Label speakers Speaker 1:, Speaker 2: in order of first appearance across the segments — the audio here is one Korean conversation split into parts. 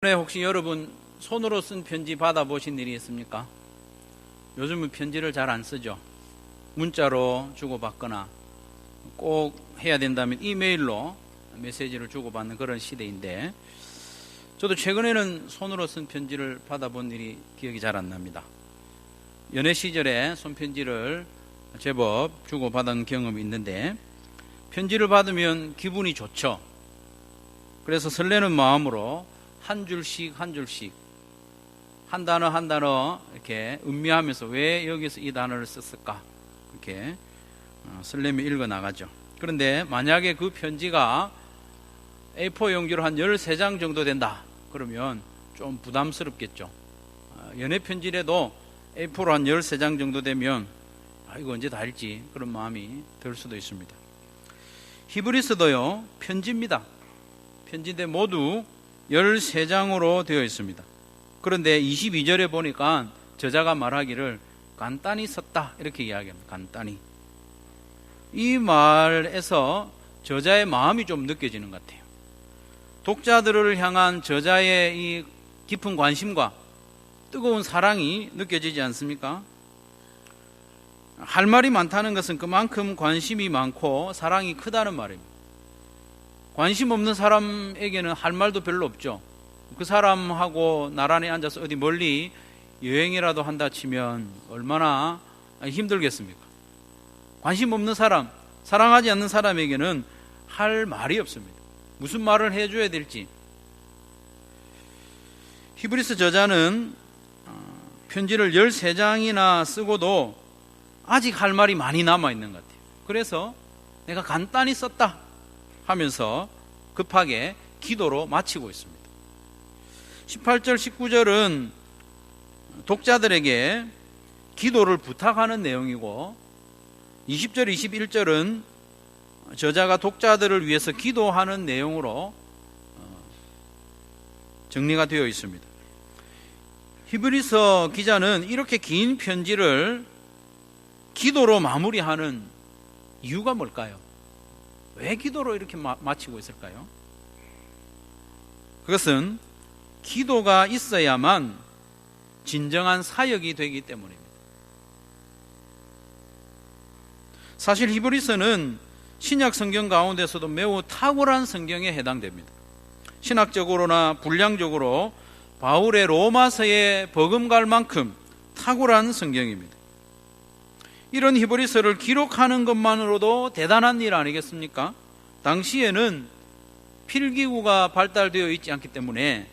Speaker 1: 혹시 여러분 손으로 쓴 편지 받아보신 일이 있습니까? 요즘은 편지를 잘 안 쓰죠. 문자로 주고받거나 꼭 해야 된다면 이메일로 메시지를 주고받는 그런 시대인데, 저도 최근에는 손으로 쓴 편지를 받아본 일이 기억이 잘 안 납니다. 연애 시절에 손편지를 제법 주고받은 경험이 있는데, 편지를 받으면 기분이 좋죠. 그래서 설레는 마음으로 한 줄씩 한 단어 한 단어 이렇게 음미하면서 왜 여기서 이 단어를 썼을까 이렇게 설레며 읽어 나가죠. 그런데 만약에 그 편지가 A4 용지로 한 13장 정도 된다 그러면 좀 부담스럽겠죠. 연애 편지라도 A4로 한 13장 정도 되면 이거 언제 다 읽지 그런 마음이 들 수도 있습니다. 히브리서도요 편지입니다. 편지인데 모두 13장으로 되어 있습니다. 그런데 22절에 보니까 저자가 말하기를 간단히 썼다 이렇게 이야기합니다. 간단히. 이 말에서 저자의 마음이 좀 느껴지는 것 같아요. 독자들을 향한 저자의 이 깊은 관심과 뜨거운 사랑이 느껴지지 않습니까? 할 말이 많다는 것은 그만큼 관심이 많고 사랑이 크다는 말입니다. 관심 없는 사람에게는 할 말도 별로 없죠. 그 사람하고 나란히 앉아서 어디 멀리 여행이라도 한다 치면 얼마나 힘들겠습니까? 관심 없는 사람, 사랑하지 않는 사람에게는 할 말이 없습니다. 무슨 말을 해줘야 될지. 히브리서 저자는 편지를 13장이나 쓰고도 아직 할 말이 많이 남아있는 것 같아요. 그래서 내가 간단히 썼다 하면서 급하게 기도로 마치고 있습니다. 18절 19절은 독자들에게 기도를 부탁하는 내용이고, 20절 21절은 저자가 독자들을 위해서 기도하는 내용으로 정리가 되어 있습니다. 히브리서 기자는 이렇게 긴 편지를 기도로 마무리하는 이유가 뭘까요? 왜 기도로 이렇게 마치고 있을까요? 그것은 기도가 있어야만 진정한 사역이 되기 때문입니다. 사실 히브리서는 신약 성경 가운데서도 매우 탁월한 성경에 해당됩니다. 신학적으로나 분량적으로 바울의 로마서에 버금갈 만큼 탁월한 성경입니다. 이런 히브리서를 기록하는 것만으로도 대단한 일 아니겠습니까? 당시에는 필기구가 발달되어 있지 않기 때문에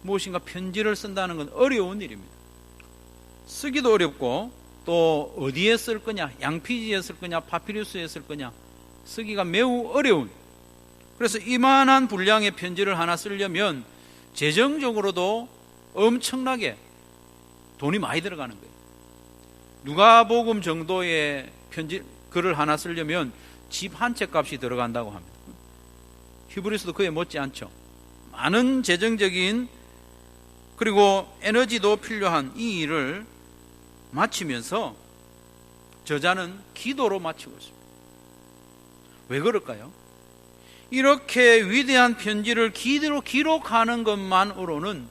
Speaker 1: 무엇인가 편지를 쓴다는 건 어려운 일입니다. 쓰기도 어렵고 또 어디에 쓸 거냐, 양피지에 쓸 거냐, 파피루스에 쓸 거냐, 쓰기가 매우 어려운. 그래서 이만한 분량의 편지를 하나 쓰려면 재정적으로도 엄청나게 돈이 많이 들어가는 거예요. 누가복음 정도의 편지 글을 하나 쓰려면 집 한 채 값이 들어간다고 합니다. 히브리서도 그에 못지않죠. 많은 재정적인 그리고 에너지도 필요한 이 일을 마치면서 저자는 기도로 마치고 있습니다. 왜 그럴까요? 이렇게 위대한 편지를 기도로 기록하는 것만으로는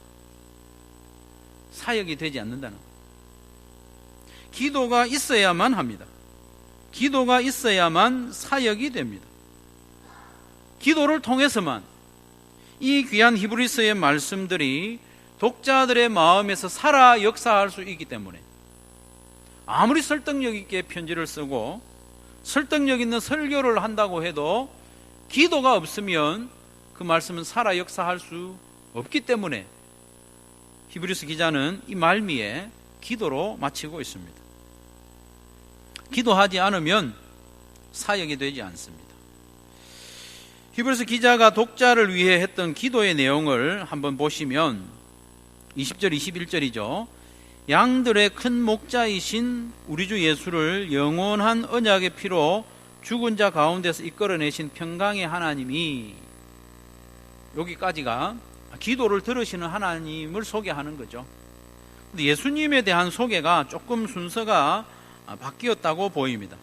Speaker 1: 사역이 되지 않는다는 거예요. 기도가 있어야만 합니다. 기도가 있어야만 사역이 됩니다. 기도를 통해서만 이 귀한 히브리서의 말씀들이 독자들의 마음에서 살아 역사할 수 있기 때문에 아무리 설득력 있게 편지를 쓰고 설득력 있는 설교를 한다고 해도 기도가 없으면 그 말씀은 살아 역사할 수 없기 때문에 히브리서 기자는 이 말미에 기도로 마치고 있습니다. 기도하지 않으면 사역이 되지 않습니다. 히브리서 기자가 독자를 위해 했던 기도의 내용을 한번 보시면 20절 21절이죠. 양들의 큰 목자이신 우리 주 예수를 영원한 언약의 피로 죽은 자 가운데서 이끌어내신 평강의 하나님이, 여기까지가 기도를 들으시는 하나님을 소개하는 거죠. 근데 예수님에 대한 소개가 조금 순서가 바뀌었다고 보입니다.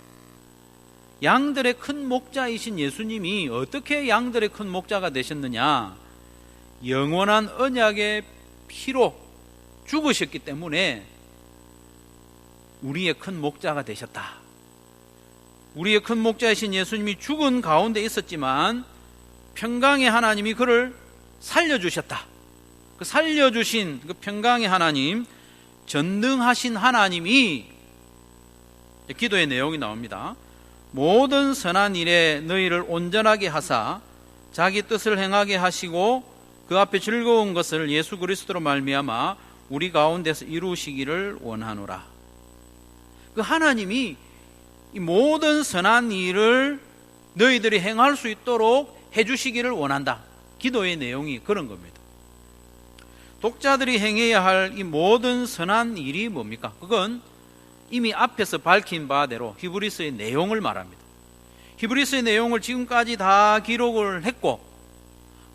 Speaker 1: 양들의 큰 목자이신 예수님이 어떻게 양들의 큰 목자가 되셨느냐? 영원한 언약의 피로 죽으셨기 때문에 우리의 큰 목자가 되셨다. 우리의 큰 목자이신 예수님이 죽은 가운데 있었지만 평강의 하나님이 그를 살려주셨다. 그 살려주신 그 평강의 하나님, 전능하신 하나님이, 기도의 내용이 나옵니다. 모든 선한 일에 너희를 온전하게 하사 자기 뜻을 행하게 하시고 그 앞에 즐거운 것을 예수 그리스도로 말미암아 우리 가운데서 이루시기를 원하노라. 그 하나님이 이 모든 선한 일을 너희들이 행할 수 있도록 해주시기를 원한다. 기도의 내용이 그런 겁니다. 독자들이 행해야 할 이 모든 선한 일이 뭡니까? 그건 이미 앞에서 밝힌 바대로 히브리서의 내용을 말합니다. 히브리서의 내용을 지금까지 다 기록을 했고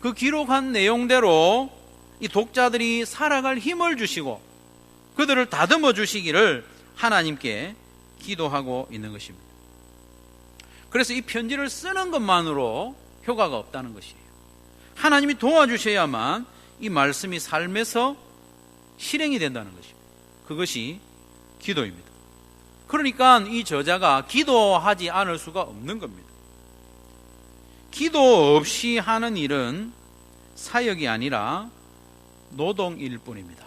Speaker 1: 그 기록한 내용대로 이 독자들이 살아갈 힘을 주시고 그들을 다듬어 주시기를 하나님께 기도하고 있는 것입니다. 그래서 이 편지를 쓰는 것만으로 효과가 없다는 것이에요. 하나님이 도와주셔야만 이 말씀이 삶에서 실행이 된다는 것입니다. 그것이 기도입니다. 그러니까 이 저자가 기도하지 않을 수가 없는 겁니다. 기도 없이 하는 일은 사역이 아니라 노동일 뿐입니다.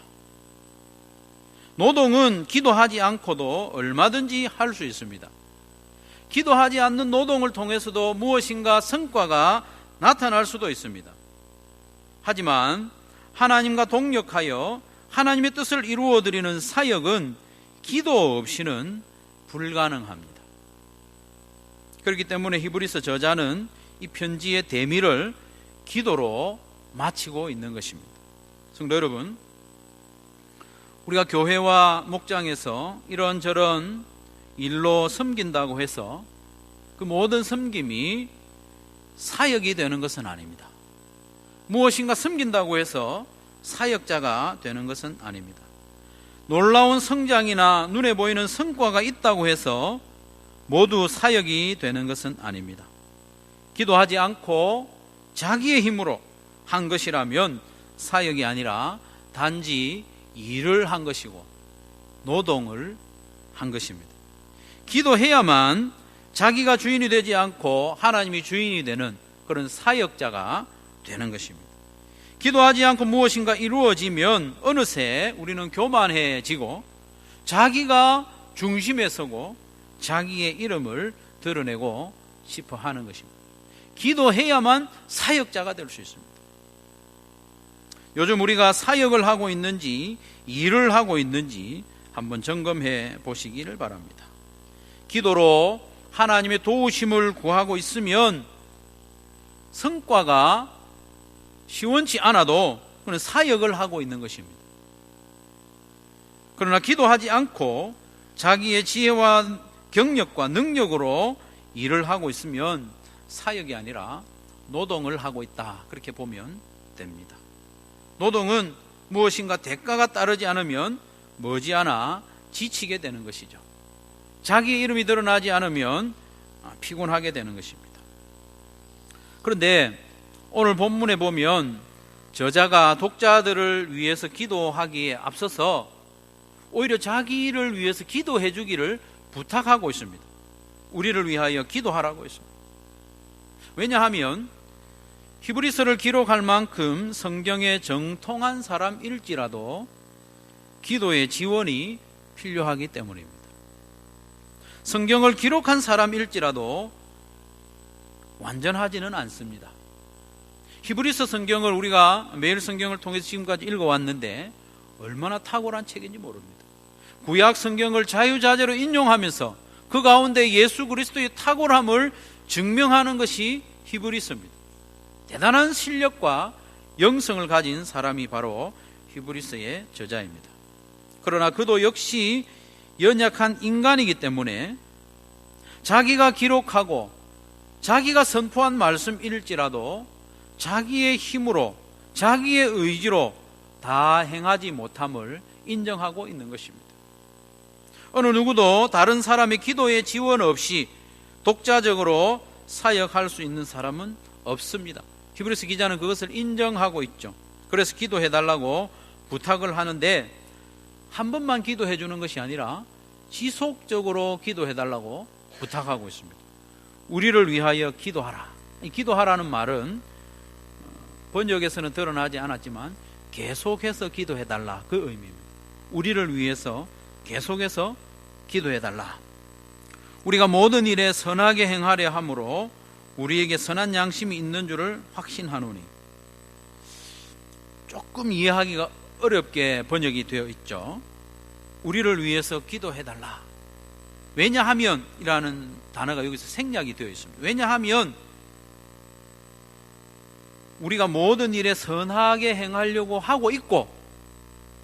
Speaker 1: 노동은 기도하지 않고도 얼마든지 할 수 있습니다. 기도하지 않는 노동을 통해서도 무엇인가 성과가 나타날 수도 있습니다. 하지만 하나님과 동력하여 하나님의 뜻을 이루어드리는 사역은 기도 없이는 불가능합니다. 그렇기 때문에 히브리서 저자는 이 편지의 대미를 기도로 마치고 있는 것입니다. 성도 여러분, 우리가 교회와 목장에서 이런저런 일로 섬긴다고 해서 그 모든 섬김이 사역이 되는 것은 아닙니다. 무엇인가 섬긴다고 해서 사역자가 되는 것은 아닙니다. 놀라운 성장이나 눈에 보이는 성과가 있다고 해서 모두 사역이 되는 것은 아닙니다. 기도하지 않고 자기의 힘으로 한 것이라면 사역이 아니라 단지 일을 한 것이고 노동을 한 것입니다. 기도해야만 자기가 주인이 되지 않고 하나님이 주인이 되는 그런 사역자가 되는 것입니다. 기도하지 않고 무엇인가 이루어지면 어느새 우리는 교만해지고 자기가 중심에 서고 자기의 이름을 드러내고 싶어 하는 것입니다. 기도해야만 사역자가 될 수 있습니다. 요즘 우리가 사역을 하고 있는지 일을 하고 있는지 한번 점검해 보시기를 바랍니다. 기도로 하나님의 도우심을 구하고 있으면 성과가 시원치 않아도 그는 사역을 하고 있는 것입니다. 그러나 기도하지 않고 자기의 지혜와 경력과 능력으로 일을 하고 있으면 사역이 아니라 노동을 하고 있다, 그렇게 보면 됩니다. 노동은 무엇인가 대가가 따르지 않으면 머지않아 지치게 되는 것이죠. 자기의 이름이 드러나지 않으면 피곤하게 되는 것입니다. 그런데 오늘 본문에 보면 저자가 독자들을 위해서 기도하기에 앞서서 오히려 자기를 위해서 기도해 주기를 부탁하고 있습니다. 우리를 위하여 기도하라고 했습니다. 왜냐하면 히브리서를 기록할 만큼 성경에 정통한 사람일지라도 기도의 지원이 필요하기 때문입니다. 성경을 기록한 사람일지라도 완전하지는 않습니다. 히브리서 성경을 우리가 매일 성경을 통해서 지금까지 읽어왔는데 얼마나 탁월한 책인지 모릅니다. 구약 성경을 자유자재로 인용하면서 그 가운데 예수 그리스도의 탁월함을 증명하는 것이 히브리서입니다. 대단한 실력과 영성을 가진 사람이 바로 히브리서의 저자입니다. 그러나 그도 역시 연약한 인간이기 때문에 자기가 기록하고 자기가 선포한 말씀일지라도 자기의 힘으로 자기의 의지로 다 행하지 못함을 인정하고 있는 것입니다. 어느 누구도 다른 사람의 기도의 지원 없이 독자적으로 사역할 수 있는 사람은 없습니다. 히브리서 기자는 그것을 인정하고 있죠. 그래서 기도해 달라고 부탁을 하는데 한 번만 기도해 주는 것이 아니라 지속적으로 기도해 달라고 부탁하고 있습니다. 우리를 위하여 기도하라. 이 기도하라는 말은 번역에서는 드러나지 않았지만 계속해서 기도해 달라, 그 의미입니다. 우리를 위해서 계속해서 기도해 달라. 우리가 모든 일에 선하게 행하려 함으로 우리에게 선한 양심이 있는 줄을 확신하노니. 조금 이해하기가 어렵게 번역이 되어 있죠. 우리를 위해서 기도해 달라. 왜냐하면 이라는 단어가 여기서 생략이 되어 있습니다. 왜냐하면 우리가 모든 일에 선하게 행하려고 하고 있고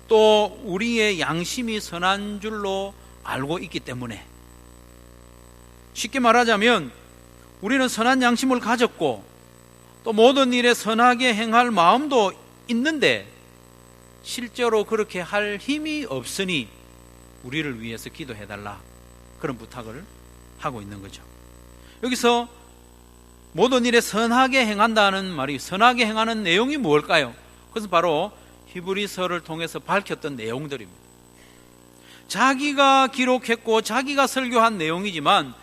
Speaker 1: 또 우리의 양심이 선한 줄로 알고 있기 때문에, 쉽게 말하자면 우리는 선한 양심을 가졌고 또 모든 일에 선하게 행할 마음도 있는데 실제로 그렇게 할 힘이 없으니 우리를 위해서 기도해달라, 그런 부탁을 하고 있는 거죠. 여기서 모든 일에 선하게 행한다는 말이, 선하게 행하는 내용이 무엇일까요? 그것은 바로 히브리서를 통해서 밝혔던 내용들입니다. 자기가 기록했고 자기가 설교한 내용이지만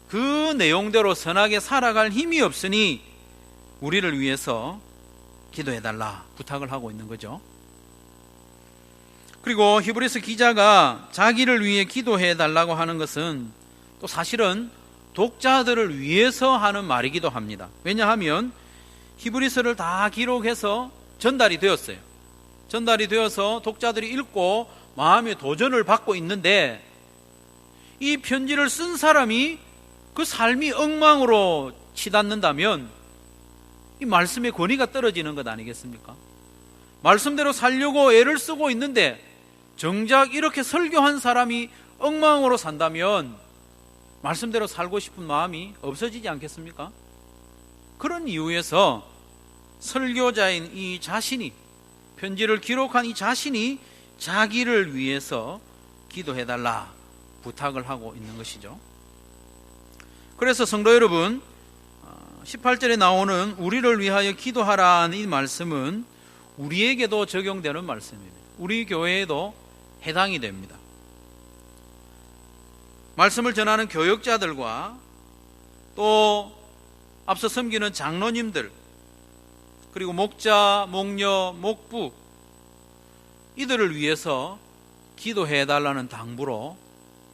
Speaker 1: 그 내용대로 선하게 살아갈 힘이 없으니 우리를 위해서 기도해달라 부탁을 하고 있는 거죠. 그리고 히브리서 기자가 자기를 위해 기도해달라고 하는 것은 또 사실은 독자들을 위해서 하는 말이기도 합니다. 왜냐하면 히브리서를 다 기록해서 전달이 되었어요. 전달이 되어서 독자들이 읽고 마음의 도전을 받고 있는데 이 편지를 쓴 사람이 그 삶이 엉망으로 치닫는다면 이 말씀의 권위가 떨어지는 것 아니겠습니까? 말씀대로 살려고 애를 쓰고 있는데 정작 이렇게 설교한 사람이 엉망으로 산다면 말씀대로 살고 싶은 마음이 없어지지 않겠습니까? 그런 이유에서 설교자인 이 자신이, 편지를 기록한 이 자신이 자기를 위해서 기도해달라 부탁을 하고 있는 것이죠. 그래서 성도 여러분, 18절에 나오는 우리를 위하여 기도하라는 이 말씀은 우리에게도 적용되는 말씀입니다. 우리 교회에도 해당이 됩니다. 말씀을 전하는 교역자들과 또 앞서 섬기는 장로님들, 그리고 목자, 목녀, 목부, 이들을 위해서 기도해달라는 당부로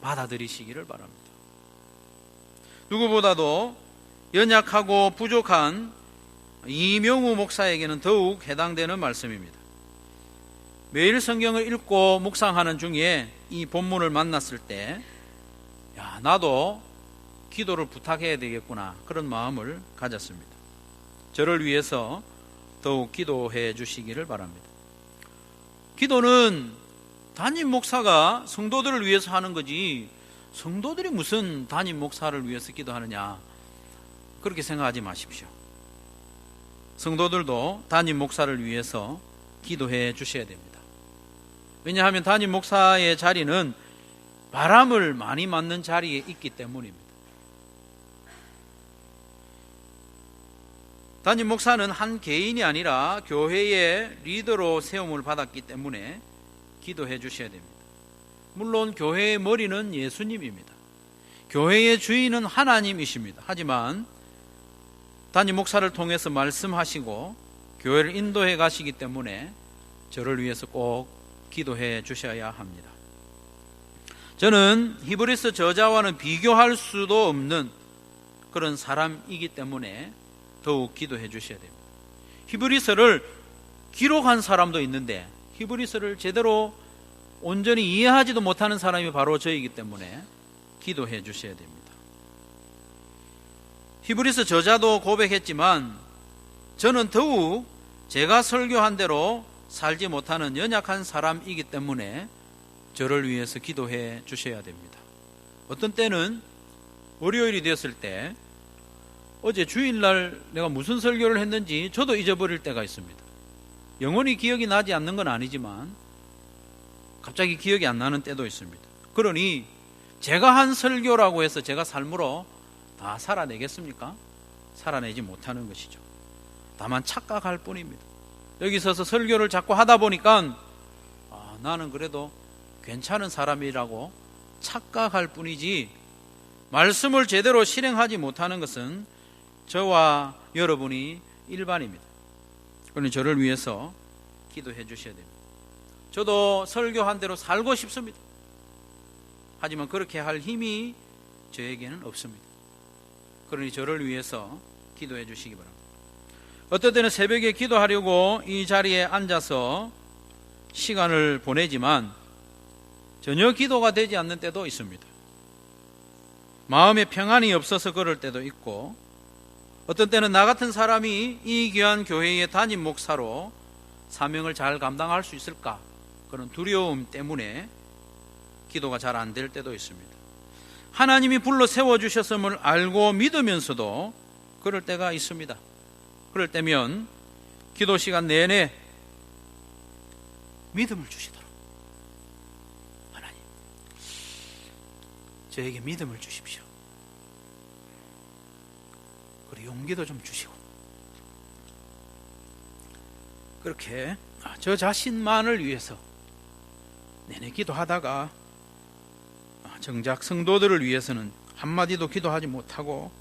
Speaker 1: 받아들이시기를 바랍니다. 누구보다도 연약하고 부족한 이명우 목사에게는 더욱 해당되는 말씀입니다. 매일 성경을 읽고 묵상하는 중에 이 본문을 만났을 때 나도 기도를 부탁해야 되겠구나, 그런 마음을 가졌습니다. 저를 위해서 더욱 기도해 주시기를 바랍니다. 기도는 담임 목사가 성도들을 위해서 하는 거지 성도들이 무슨 담임 목사를 위해서 기도하느냐, 그렇게 생각하지 마십시오. 성도들도 담임 목사를 위해서 기도해 주셔야 됩니다. 왜냐하면 담임 목사의 자리는 바람을 많이 맞는 자리에 있기 때문입니다. 담임 목사는 한 개인이 아니라 교회의 리더로 세움을 받았기 때문에 기도해 주셔야 됩니다. 물론 교회의 머리는 예수님입니다. 교회의 주인은 하나님이십니다. 하지만 담임 목사를 통해서 말씀하시고 교회를 인도해 가시기 때문에 저를 위해서 꼭 기도해 주셔야 합니다. 저는 히브리서 저자와는 비교할 수도 없는 그런 사람이기 때문에 더욱 기도해 주셔야 됩니다. 히브리서를 기록한 사람도 있는데 히브리서를 제대로 온전히 이해하지도 못하는 사람이 바로 저이기 때문에 기도해 주셔야 됩니다. 히브리서 저자도 고백했지만 저는 더욱 제가 설교한 대로 살지 못하는 연약한 사람이기 때문에 저를 위해서 기도해 주셔야 됩니다. 어떤 때는 월요일이 되었을 때 어제 주일날 내가 무슨 설교를 했는지 저도 잊어버릴 때가 있습니다. 영원히 기억이 나지 않는 건 아니지만 갑자기 기억이 안 나는 때도 있습니다. 그러니 제가 한 설교라고 해서 제가 삶으로 다 살아내겠습니까? 살아내지 못하는 것이죠. 다만 착각할 뿐입니다. 여기 서서 설교를 자꾸 하다 보니까 나는 그래도 괜찮은 사람이라고 착각할 뿐이지 말씀을 제대로 실행하지 못하는 것은 저와 여러분이 일반입니다. 그러니 저를 위해서 기도해 주셔야 됩니다. 저도 설교한 대로 살고 싶습니다. 하지만 그렇게 할 힘이 저에게는 없습니다. 그러니 저를 위해서 기도해 주시기 바랍니다. 어떨 때는 새벽에 기도하려고 이 자리에 앉아서 시간을 보내지만 전혀 기도가 되지 않는 때도 있습니다. 마음에 평안이 없어서 그럴 때도 있고, 어떤 때는 나 같은 사람이 이 귀한 교회의 담임 목사로 사명을 잘 감당할 수 있을까, 그런 두려움 때문에 기도가 잘 안 될 때도 있습니다. 하나님이 불러 세워주셨음을 알고 믿으면서도 그럴 때가 있습니다. 그럴 때면 기도 시간 내내 믿음을 주시도록, 하나님 저에게 믿음을 주십시오. 그리고 용기도 좀 주시고, 그렇게 저 자신만을 위해서 내내 기도하다가 정작 성도들을 위해서는 한마디도 기도하지 못하고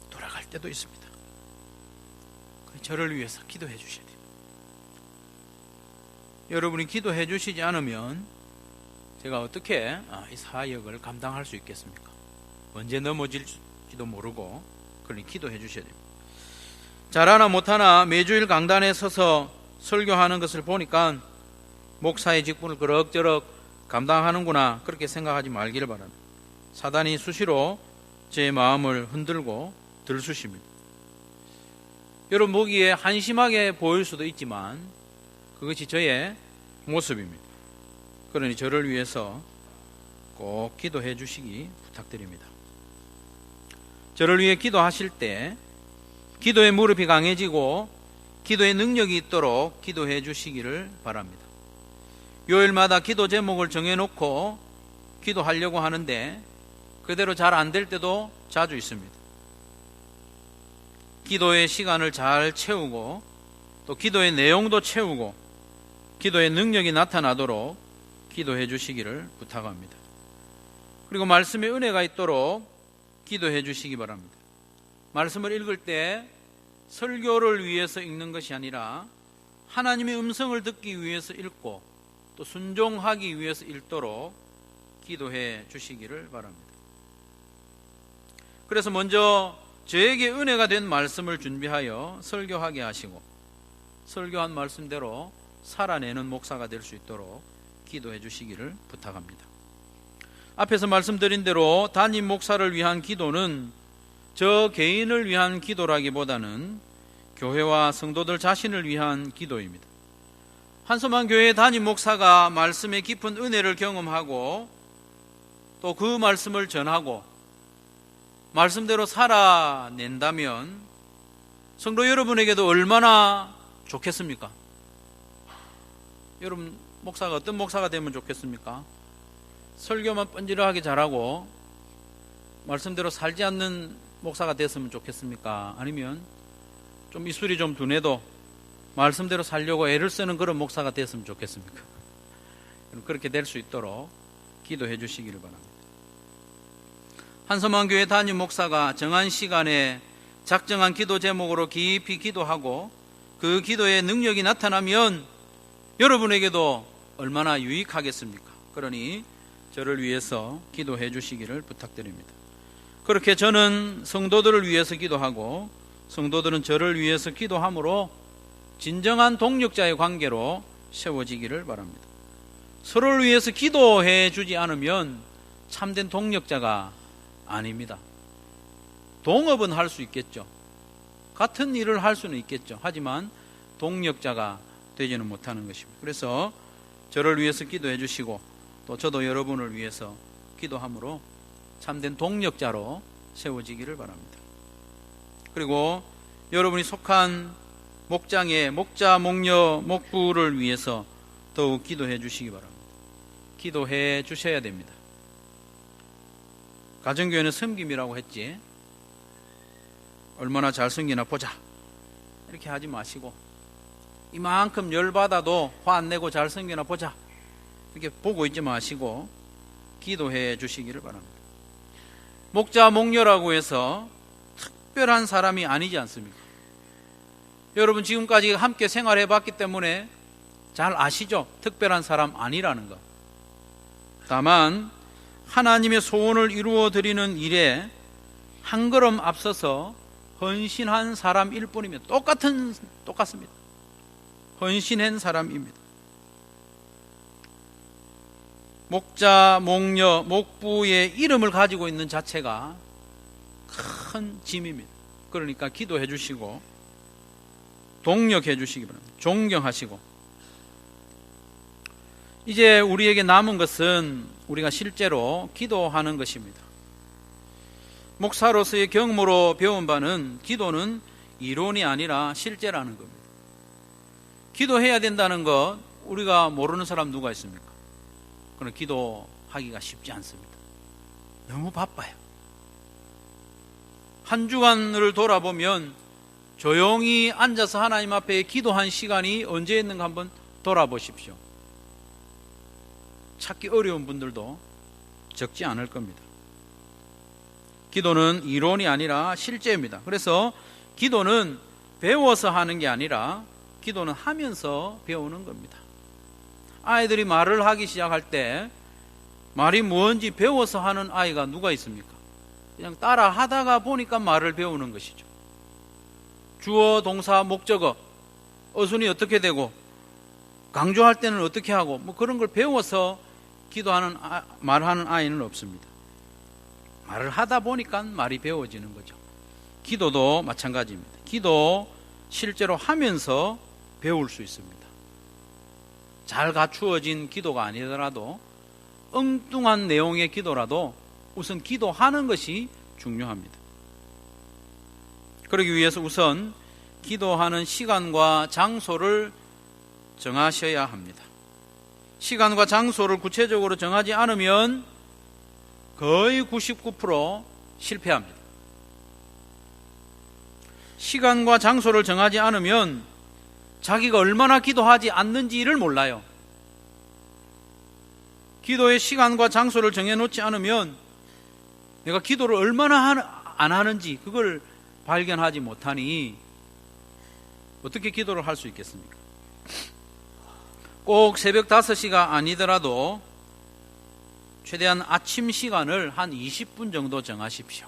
Speaker 1: 돌아갈 때도 있습니다. 저를 위해서 기도해 주셔야 돼요. 여러분이 기도해 주시지 않으면 제가 어떻게 이 사역을 감당할 수 있겠습니까? 언제 넘어질지도 모르고, 그러니 기도해 주셔야 됩니다. 잘하나 못하나 매주일 강단에 서서 설교하는 것을 보니까 목사의 직분을 그럭저럭 감당하는구나, 그렇게 생각하지 말기를 바랍니다. 사단이 수시로 제 마음을 흔들고 들쑤십니다. 여러분 보기에 한심하게 보일 수도 있지만 그것이 저의 모습입니다. 그러니 저를 위해서 꼭 기도해 주시기 부탁드립니다. 저를 위해 기도하실 때 기도의 무릎이 강해지고 기도의 능력이 있도록 기도해 주시기를 바랍니다. 요일마다 기도 제목을 정해놓고 기도하려고 하는데 그대로 잘 안 될 때도 자주 있습니다. 기도의 시간을 잘 채우고 또 기도의 내용도 채우고 기도의 능력이 나타나도록 기도해 주시기를 부탁합니다. 그리고 말씀의 은혜가 있도록 기도해 주시기 바랍니다. 말씀을 읽을 때 설교를 위해서 읽는 것이 아니라 하나님의 음성을 듣기 위해서 읽고 또 순종하기 위해서 읽도록 기도해 주시기를 바랍니다. 그래서 먼저 저에게 은혜가 된 말씀을 준비하여 설교하게 하시고 설교한 말씀대로 살아내는 목사가 될 수 있도록 기도해 주시기를 부탁합니다. 앞에서 말씀드린 대로 담임 목사를 위한 기도는 저 개인을 위한 기도라기보다는 교회와 성도들 자신을 위한 기도입니다. 한소만 교회 담임 목사가 말씀의 깊은 은혜를 경험하고 또 그 말씀을 전하고 말씀대로 살아낸다면 성도 여러분에게도 얼마나 좋겠습니까? 여러분 목사가 어떤 목사가 되면 좋겠습니까? 설교만 뻔질하게 잘하고 말씀대로 살지 않는 목사가 됐으면 좋겠습니까? 아니면 좀 입술이 좀 둔해도 말씀대로 살려고 애를 쓰는 그런 목사가 됐으면 좋겠습니까? 그렇게 될 수 있도록 기도해 주시기를 바랍니다. 한서만 교회 담임 목사가 정한 시간에 작정한 기도 제목으로 깊이 기도하고 그 기도의 능력이 나타나면 여러분에게도 얼마나 유익하겠습니까? 그러니 저를 위해서 기도해 주시기를 부탁드립니다. 그렇게 저는 성도들을 위해서 기도하고 성도들은 저를 위해서 기도함으로 진정한 동력자의 관계로 세워지기를 바랍니다. 서로를 위해서 기도해 주지 않으면 참된 동력자가 아닙니다. 동업은 할 수 있겠죠. 같은 일을 할 수는 있겠죠. 하지만 동력자가 되지는 못하는 것입니다. 그래서 저를 위해서 기도해 주시고 또 저도 여러분을 위해서 기도함으로 참된 동력자로 세워지기를 바랍니다. 그리고 여러분이 속한 목장의 목자, 목녀, 목부를 위해서 더욱 기도해 주시기 바랍니다. 기도해 주셔야 됩니다. 가정교회는 섬김이라고 했지. 얼마나 잘 섬기나 보자, 이렇게 하지 마시고, 이만큼 열받아도 화 안 내고 잘 섬기나 보자, 이렇게 보고 있지 마시고 기도해 주시기를 바랍니다. 목자 목녀라고 해서 특별한 사람이 아니지 않습니까? 여러분 지금까지 함께 생활해 봤기 때문에 잘 아시죠? 특별한 사람 아니라는 것. 다만 하나님의 소원을 이루어 드리는 일에 한 걸음 앞서서 헌신한 사람일 뿐입니다. 똑같습니다. 헌신한 사람입니다. 목자, 목녀, 목부의 이름을 가지고 있는 자체가 큰 짐입니다. 그러니까 기도해 주시고 동력해 주시기 바랍니다. 존경하시고, 이제 우리에게 남은 것은 우리가 실제로 기도하는 것입니다. 목사로서의 경험으로 배운 바는 기도는 이론이 아니라 실제라는 겁니다. 기도해야 된다는 것 우리가 모르는 사람 누가 있습니까? 그럼 기도하기가 쉽지 않습니다. 너무 바빠요. 한 주간을 돌아보면 조용히 앉아서 하나님 앞에 기도한 시간이 언제 있는가 한번 돌아보십시오. 찾기 어려운 분들도 적지 않을 겁니다. 기도는 이론이 아니라 실제입니다. 그래서 기도는 배워서 하는 게 아니라 기도는 하면서 배우는 겁니다. 아이들이 말을 하기 시작할 때 말이 뭔지 배워서 하는 아이가 누가 있습니까? 그냥 따라 하다가 보니까 말을 배우는 것이죠. 주어, 동사, 목적어, 어순이 어떻게 되고 강조할 때는 어떻게 하고 뭐 그런 걸 배워서 기도하는 말하는 아이는 없습니다. 말을 하다 보니까 말이 배워지는 거죠. 기도도 마찬가지입니다. 기도 실제로 하면서 배울 수 있습니다. 잘 갖추어진 기도가 아니더라도 엉뚱한 내용의 기도라도 우선 기도하는 것이 중요합니다. 그러기 위해서 우선 기도하는 시간과 장소를 정하셔야 합니다. 시간과 장소를 구체적으로 정하지 않으면 거의 99% 실패합니다. 시간과 장소를 정하지 않으면 자기가 얼마나 기도하지 않는지를 몰라요. 기도의 시간과 장소를 정해놓지 않으면 내가 기도를 얼마나 안 하는지 그걸 발견하지 못하니 어떻게 기도를 할 수 있겠습니까? 꼭 새벽 5시가 아니더라도 최대한 아침 시간을 한 20분 정도 정하십시오.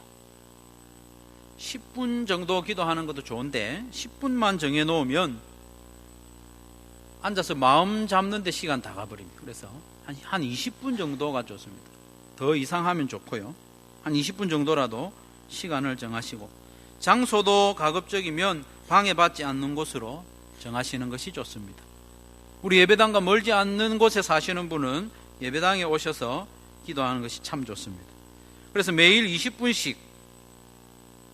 Speaker 1: 10분 정도 기도하는 것도 좋은데 10분만 정해놓으면 앉아서 마음 잡는 데 시간 다 가버립니다. 그래서 한 20분 정도가 좋습니다. 더 이상하면 좋고요. 한 20분 정도라도 시간을 정하시고, 장소도 가급적이면 방해받지 않는 곳으로 정하시는 것이 좋습니다. 우리 예배당과 멀지 않는 곳에 사시는 분은 예배당에 오셔서 기도하는 것이 참 좋습니다. 그래서 매일 20분씩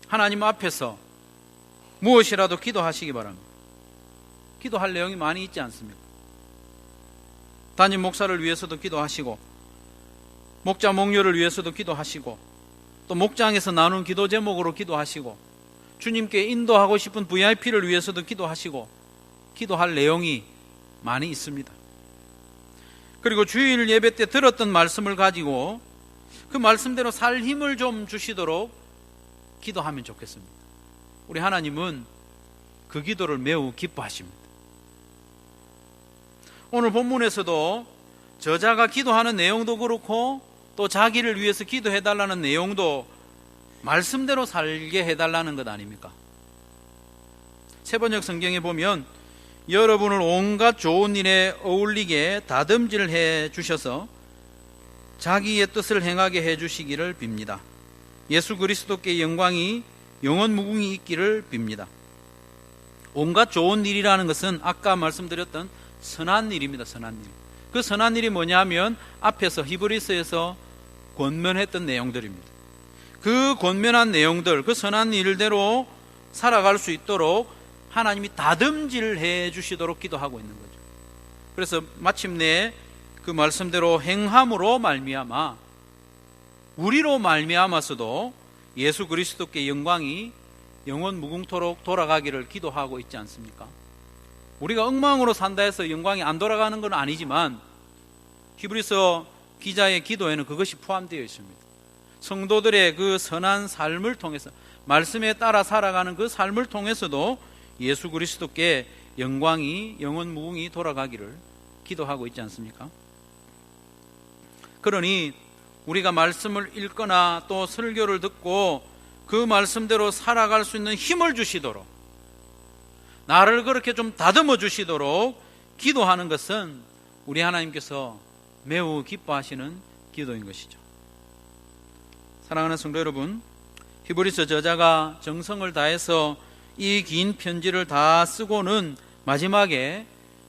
Speaker 1: 하나님 앞에서 무엇이라도 기도하시기 바랍니다. 기도할 내용이 많이 있지 않습니까? 담임 목사를 위해서도 기도하시고, 목자 목녀를 위해서도 기도하시고, 또 목장에서 나눈 기도 제목으로 기도하시고, 주님께 인도하고 싶은 VIP를 위해서도 기도하시고, 기도할 내용이 많이 있습니다. 그리고 주일 예배 때 들었던 말씀을 가지고 그 말씀대로 살 힘을 좀 주시도록 기도하면 좋겠습니다. 우리 하나님은 그 기도를 매우 기뻐하십니다. 오늘 본문에서도 저자가 기도하는 내용도 그렇고 또 자기를 위해서 기도해달라는 내용도 말씀대로 살게 해달라는 것 아닙니까? 세번역 성경에 보면 여러분을 온갖 좋은 일에 어울리게 다듬질 해 주셔서 자기의 뜻을 행하게 해 주시기를 빕니다. 예수 그리스도께 영광이 영원 무궁히 있기를 빕니다. 온갖 좋은 일이라는 것은 아까 말씀드렸던 선한 일입니다. 선한 일. 그 선한 일이 뭐냐면 앞에서 히브리서에서 권면했던 내용들입니다. 그 권면한 내용들, 그 선한 일대로 살아갈 수 있도록 하나님이 다듬질 해 주시도록 기도하고 있는 거죠. 그래서 마침내 그 말씀대로 행함으로 말미암아 우리로 말미암아서도 예수 그리스도께 영광이 영원 무궁토록 돌아가기를 기도하고 있지 않습니까? 우리가 엉망으로 산다 해서 영광이 안 돌아가는 건 아니지만 히브리서 기자의 기도에는 그것이 포함되어 있습니다. 성도들의 그 선한 삶을 통해서, 말씀에 따라 살아가는 그 삶을 통해서도 예수 그리스도께 영광이 영원 무궁히 돌아가기를 기도하고 있지 않습니까? 그러니 우리가 말씀을 읽거나 또 설교를 듣고 그 말씀대로 살아갈 수 있는 힘을 주시도록, 나를 그렇게 좀 다듬어 주시도록 기도하는 것은 우리 하나님께서 매우 기뻐하시는 기도인 것이죠. 사랑하는 성도 여러분, 히브리서 저자가 정성을 다해서 이 긴 편지를 다 쓰고는 마지막에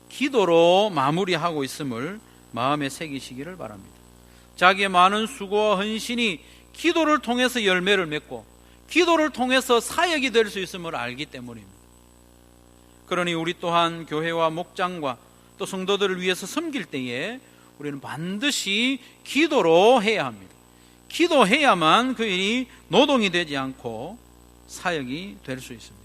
Speaker 1: 기도로 마무리하고 있음을 마음에 새기시기를 바랍니다. 자기의 많은 수고와 헌신이 기도를 통해서 열매를 맺고 기도를 통해서 사역이 될 수 있음을 알기 때문입니다. 그러니 우리 또한 교회와 목장과 또 성도들을 위해서 섬길 때에 우리는 반드시 기도로 해야 합니다. 기도해야만 그 일이 노동이 되지 않고 사역이 될 수 있습니다.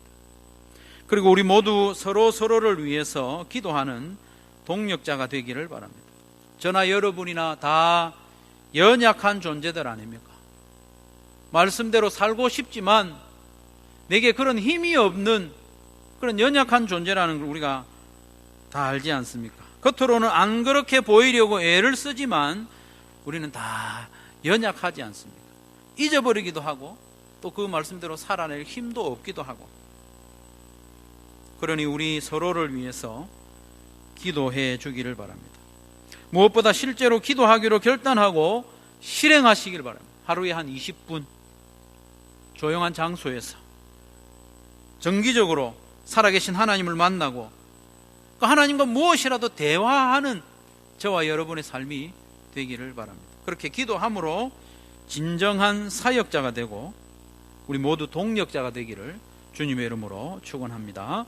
Speaker 1: 그리고 우리 모두 서로를 위해서 기도하는 동력자가 되기를 바랍니다. 저나 여러분이나 다 연약한 존재들 아닙니까? 말씀대로 살고 싶지만 내게 그런 힘이 없는 그런 연약한 존재라는 걸 우리가 다 알지 않습니까? 겉으로는 안 그렇게 보이려고 애를 쓰지만 우리는 다 연약하지 않습니까? 잊어버리기도 하고 또 그 말씀대로 살아낼 힘도 없기도 하고. 그러니 우리 서로를 위해서 기도해 주기를 바랍니다. 무엇보다 실제로 기도하기로 결단하고 실행하시길 바랍니다. 하루에 한 20분 조용한 장소에서 정기적으로 살아계신 하나님을 만나고 그 하나님과 무엇이라도 대화하는 저와 여러분의 삶이 되기를 바랍니다. 그렇게 기도함으로 진정한 사역자가 되고 우리 모두 동력자가 되기를 주님의 이름으로 축원합니다.